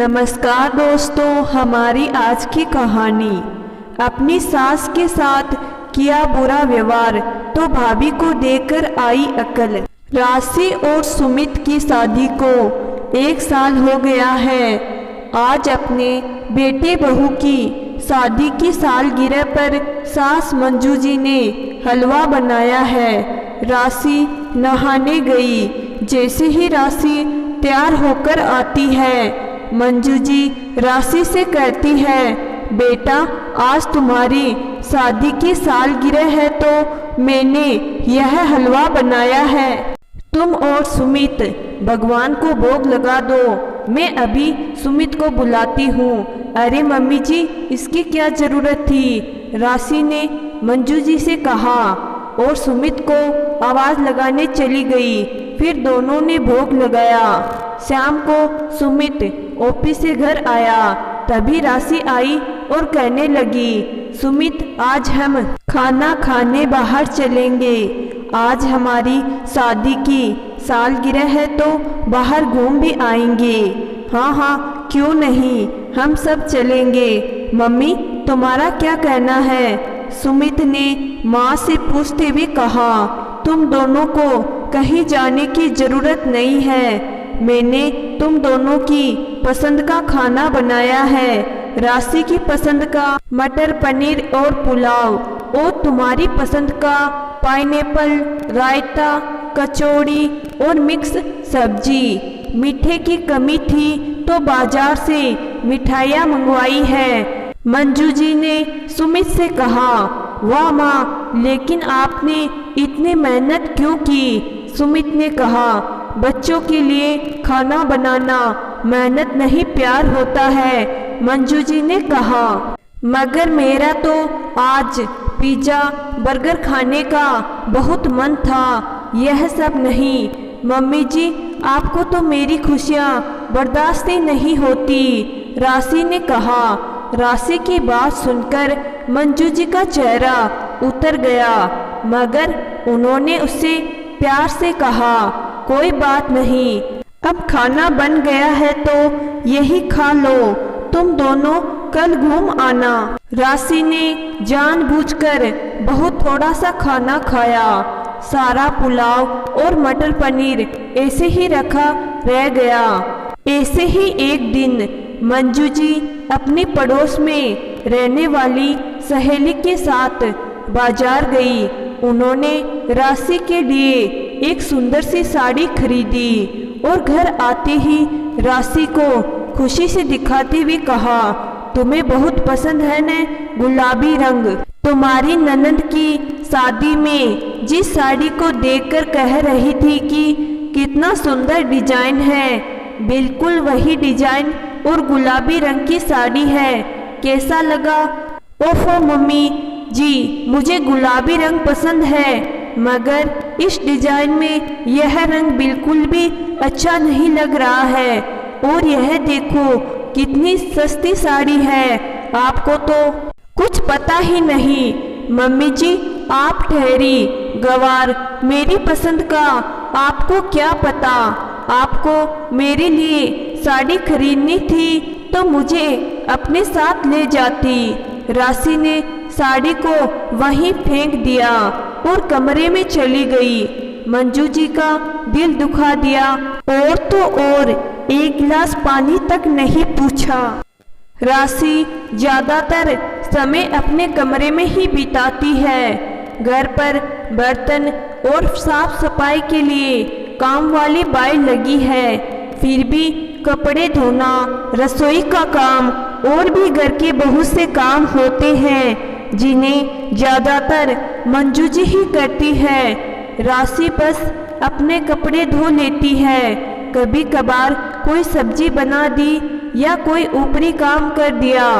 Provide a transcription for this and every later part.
नमस्कार दोस्तों, हमारी आज की कहानी। अपनी सास के साथ किया बुरा व्यवहार तो भाभी को देकर आई अकल। राशि और सुमित की शादी को 1 साल हो गया है। आज अपने बेटे बहू की शादी की सालगिरह पर सास मंजू जी ने हलवा बनाया है। राशि नहाने गई। जैसे ही राशि तैयार होकर आती है, मंजू जी राशि से कहती है, बेटा आज तुम्हारी शादी की सालगिरह है तो मैंने यह हलवा बनाया है। तुम और सुमित भगवान को भोग लगा दो। मैं अभी सुमित को बुलाती हूँ। अरे मम्मी जी, इसकी क्या जरूरत थी? राशि ने मंजू जी से कहा और सुमित को आवाज़ लगाने चली गई। फिर दोनों ने भोग लगाया। शाम को सुमित ऑफिस से घर आया, तभी राशि आई और कहने लगी, सुमित आज हम खाना खाने बाहर चलेंगे। आज हमारी शादी की सालगिरह है तो बाहर घूम भी आएंगे। हाँ हाँ, क्यों नहीं, हम सब चलेंगे। मम्मी तुम्हारा क्या कहना है? सुमित ने माँ से पूछते हुए कहा, तुम दोनों को कहीं जाने की जरूरत नहीं है। मैंने तुम दोनों की पसंद का खाना बनाया है। राशि की पसंद का मटर पनीर और पुलाव, और तुम्हारी पसंद का पाइनएप्पल रायता, कचौड़ी और मिक्स सब्जी। मीठे की कमी थी तो बाजार से मिठाइयाँ मंगवाई है। मंजू जी ने सुमित से कहा, वाह माँ, लेकिन आपने इतनी मेहनत क्यों की? सुमित ने कहा, बच्चों के लिए खाना बनाना मेहनत नहीं, प्यार होता है। मंजू जी ने कहा, मगर मेरा तो आज पिज़्ज़ा बर्गर खाने का बहुत मन था। यह सब नहीं। मम्मी जी, आपको तो मेरी खुशियाँ बर्दाश्त ही नहीं होती। राशि ने कहा। राशि की बात सुनकर मंजू जी का चेहरा उतर गया, मगर उन्होंने उससे प्यार से कहा, कोई बात नहीं, अब खाना बन गया है तो यही खा लो। तुम दोनों कल घूम आना। राशि ने जानबूझकर बहुत थोड़ा सा खाना खाया। सारा पुलाव और मटर पनीर ऐसे ही रखा रह गया। ऐसे ही एक दिन मंजू जी अपनी पड़ोस में रहने वाली सहेली के साथ बाजार गई। उन्होंने राशि के लिए एक सुंदर सी साड़ी खरीदी और घर आते ही राशि को खुशी से दिखाते हुए कहा, तुम्हें बहुत पसंद है न गुलाबी रंग? तुम्हारी ननद की शादी में जिस साड़ी को देखकर कह रही थी कि कितना सुंदर डिजाइन है, बिल्कुल वही डिजाइन और गुलाबी रंग की साड़ी है। कैसा लगा? ओफो मम्मी जी, मुझे गुलाबी रंग पसंद है, मगर इस डिजाइन में यह रंग बिल्कुल भी अच्छा नहीं लग रहा है। और यह देखो कितनी सस्ती साड़ी है, आपको तो कुछ पता ही नहीं। मम्मी जी, आप ठहरी, गवार, मेरी पसंद का आपको क्या पता? आपको मेरे लिए साड़ी खरीदनी थी तो मुझे अपने साथ ले जाती। राशि ने साड़ी को वहीं फेंक दिया और कमरे में चली गई। मंजू जी का दिल दुखा दिया और तो और एक गिलास पानी तक नहीं पूछा। राशि ज्यादातर समय अपने कमरे में ही बिताती है। घर पर बर्तन और साफ सफाई के लिए काम वाली बाई लगी है, फिर भी कपड़े धोना, रसोई का काम और भी घर के बहुत से काम होते हैं जिन्हें ज्यादातर मंजू जी ही करती है। राशि बस अपने कपड़े धो लेती है। कभी कभार कोई सब्जी बना दी या कोई ऊपरी काम कर दिया।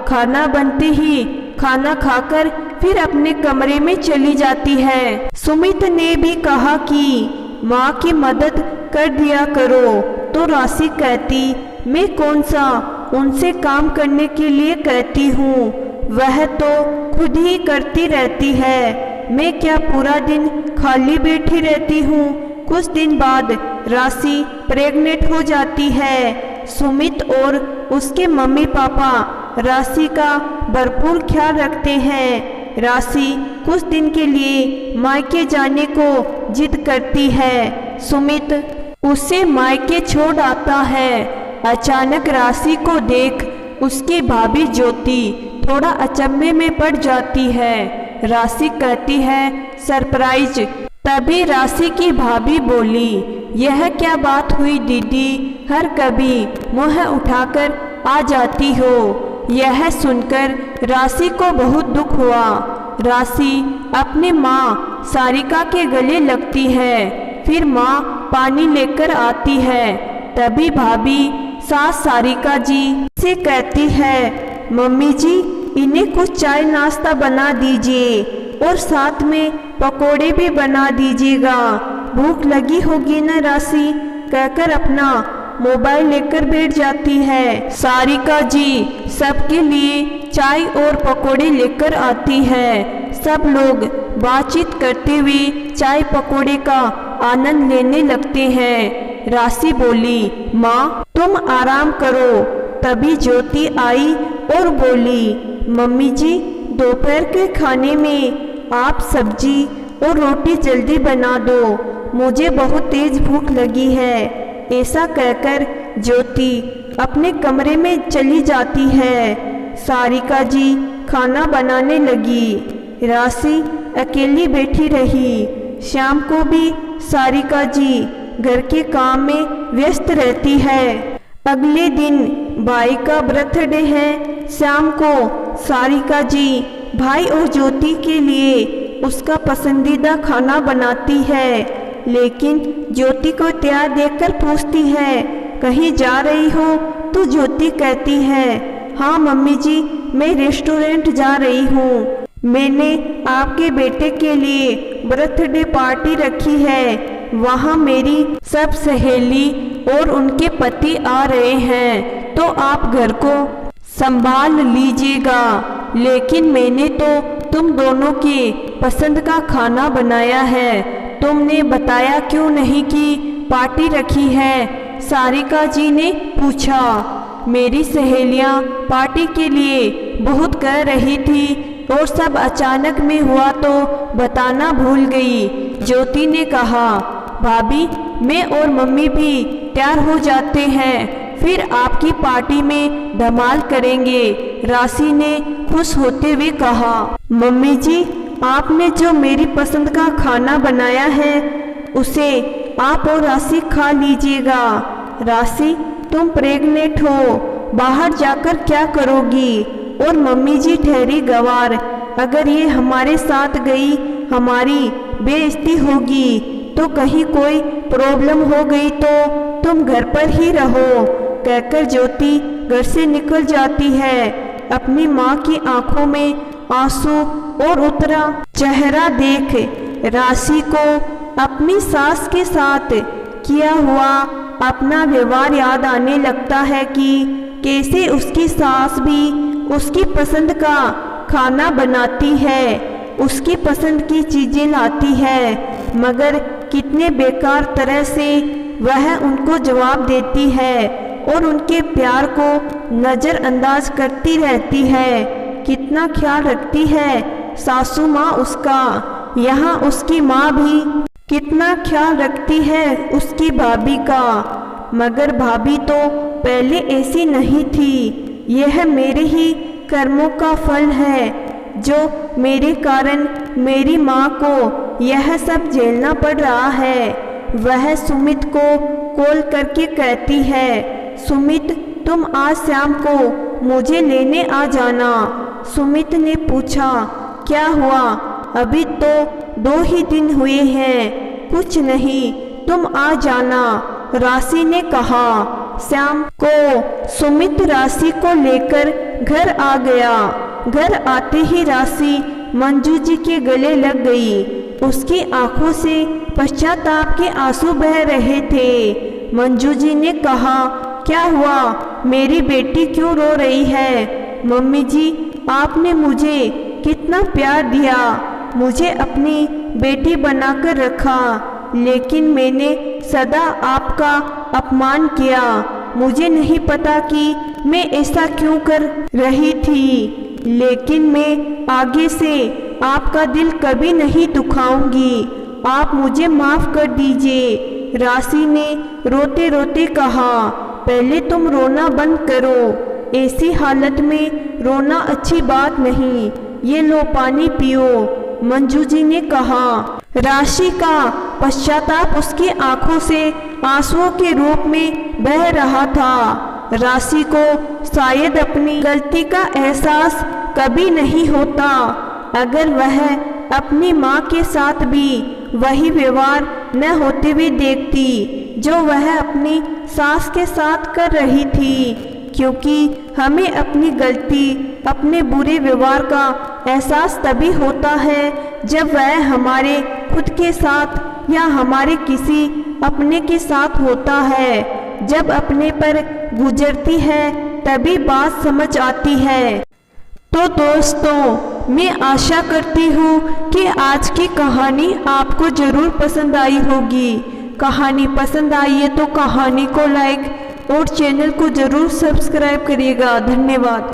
खाना बनते ही खाना खाकर फिर अपने कमरे में चली जाती है। सुमित ने भी कहा कि माँ की मदद कर दिया करो, तो राशि कहती, मैं कौन सा उनसे काम करने के लिए कहती हूँ, वह तो खुद ही करती रहती है। मैं क्या पूरा दिन खाली बैठी रहती हूँ? कुछ दिन बाद राशि प्रेग्नेंट हो जाती है। सुमित और उसके मम्मी पापा राशि का भरपूर ख्याल रखते हैं। राशि कुछ दिन के लिए मायके जाने को जिद करती है। सुमित उसे मायके छोड़ आता है। अचानक राशि को देख उसकी भाभी ज्योति थोड़ा अचंभे में पड़ जाती है। राशि कहती है सरप्राइज। तभी राशि की भाभी बोली, यह क्या बात हुई दीदी, हर कभी मुँह उठाकर आ जाती हो। यह सुनकर राशि को बहुत दुख हुआ। राशि अपनी माँ सारिका के गले लगती है। फिर माँ पानी लेकर आती है। तभी भाभी सास सारिका जी से कहती है, मम्मी जी इन्हें कुछ चाय नाश्ता बना दीजिए और साथ में पकोड़े भी बना दीजिएगा। भूख लगी होगी ना राशि, कहकर अपना मोबाइल लेकर बैठ जाती है। सारिका जी सबके लिए चाय और पकोड़े लेकर आती है। सब लोग बातचीत करते हुए चाय पकोड़े का आनंद लेने लगते हैं। राशि बोली, माँ तुम आराम करो। तभी ज्योति आई और बोली, मम्मी जी दोपहर के खाने में आप सब्जी और रोटी जल्दी बना दो, मुझे बहुत तेज भूख लगी है। ऐसा कहकर ज्योति अपने कमरे में चली जाती है। सारिका जी खाना बनाने लगी। राशि अकेली बैठी रही। शाम को भी सारिका जी घर के काम में व्यस्त रहती है। अगले दिन भाई का बर्थडे है। शाम को सारिका जी भाई और ज्योति के लिए उसका पसंदीदा खाना बनाती है। लेकिन ज्योति को तैयार देखकर पूछती है, कहीं जा रही हो? तो ज्योति कहती है, हाँ मम्मी जी मैं रेस्टोरेंट जा रही हूँ। मैंने आपके बेटे के लिए बर्थडे पार्टी रखी है। वहाँ मेरी सब सहेली और उनके पति आ रहे हैं, तो आप घर को संभाल लीजिएगा। लेकिन मैंने तो तुम दोनों के पसंद का खाना बनाया है। तुमने बताया क्यों नहीं कि पार्टी रखी है? सारिका जी ने पूछा। मेरी सहेलियां पार्टी के लिए बहुत कह रही थी और सब अचानक में हुआ तो बताना भूल गई। ज्योति ने कहा, भाभी मैं और मम्मी भी तैयार हो जाते हैं, फिर आपकी पार्टी में धमाल करेंगे। राशि ने खुश होते हुए कहा, मम्मी जी आपने जो मेरी पसंद का खाना बनाया है उसे आप और राशि खा लीजिएगा। राशि तुम प्रेग्नेंट हो, बाहर जाकर क्या करोगी? और मम्मी जी ठहरी गंवार, अगर ये हमारे साथ गई हमारी बेइज्जती होगी, तो कहीं कोई प्रॉब्लम हो गई तो तुम घर पर ही रहो। कहकर ज्योति घर से निकल जाती है। अपनी माँ की आंखों में आंसू और उतरा चेहरा देख राशि को अपनी सास के साथ किया हुआ अपना व्यवहार याद आने लगता है कि कैसे उसकी सास भी उसकी पसंद का खाना बनाती है, उसकी पसंद की चीज़ें लाती है, मगर कितने बेकार तरह से वह उनको जवाब देती है और उनके प्यार को नज़रअंदाज करती रहती है। कितना ख्याल रखती है सासू माँ उसका। यहाँ उसकी माँ भी कितना ख्याल रखती है उसकी भाभी का, मगर भाभी तो पहले ऐसी नहीं थी। यह मेरे ही कर्मों का फल है जो मेरे कारण मेरी माँ को यह सब झेलना पड़ रहा है। वह सुमित को कॉल करके कहती है, सुमित तुम आज शाम को मुझे लेने आ जाना। सुमित ने पूछा, क्या हुआ? अभी तो 2 ही दिन हुए हैं। कुछ नहीं, तुम आ जाना, राशि ने कहा। शाम को सुमित राशि को लेकर घर आ गया। घर आते ही राशि मंजू जी के गले लग गई। उसकी आंखों से पश्चाताप के आंसू बह रहे थे। मंजू जी ने कहा, क्या हुआ? मेरी बेटी क्यों रो रही है? मम्मी जी आपने मुझे कितना प्यार दिया, मुझे अपनी बेटी बनाकर रखा, लेकिन मैंने सदा आपका अपमान किया। मुझे नहीं पता कि मैं ऐसा क्यों कर रही थी, लेकिन मैं आगे से आपका दिल कभी नहीं दुखाऊंगी। आप मुझे माफ़ कर दीजिए। राशि ने रोते रोते कहा, पहले तुम रोना बंद करो। ऐसी हालत में रोना अच्छी बात नहीं। ये लो पानी पियो। मंजू जी ने कहा। राशि का पश्चाताप उसकी आंखों से आंसुओं के रूप में बह रहा था। राशि को शायद अपनी गलती का एहसास कभी नहीं होता। अगर वह अपनी माँ के साथ भी वही व्यवहार न होते हुए देखती जो वह अपनी सास के साथ कर रही थी, क्योंकि हमें अपनी गलती, अपने बुरे व्यवहार का एहसास तभी होता है जब वह हमारे खुद के साथ या हमारे किसी अपने के साथ होता है। जब अपने पर गुजरती है तभी बात समझ आती है। तो दोस्तों, मैं आशा करती हूँ कि आज की कहानी आपको ज़रूर पसंद आई होगी। कहानी पसंद आई है तो कहानी को लाइक और चैनल को ज़रूर सब्सक्राइब करिएगा। धन्यवाद।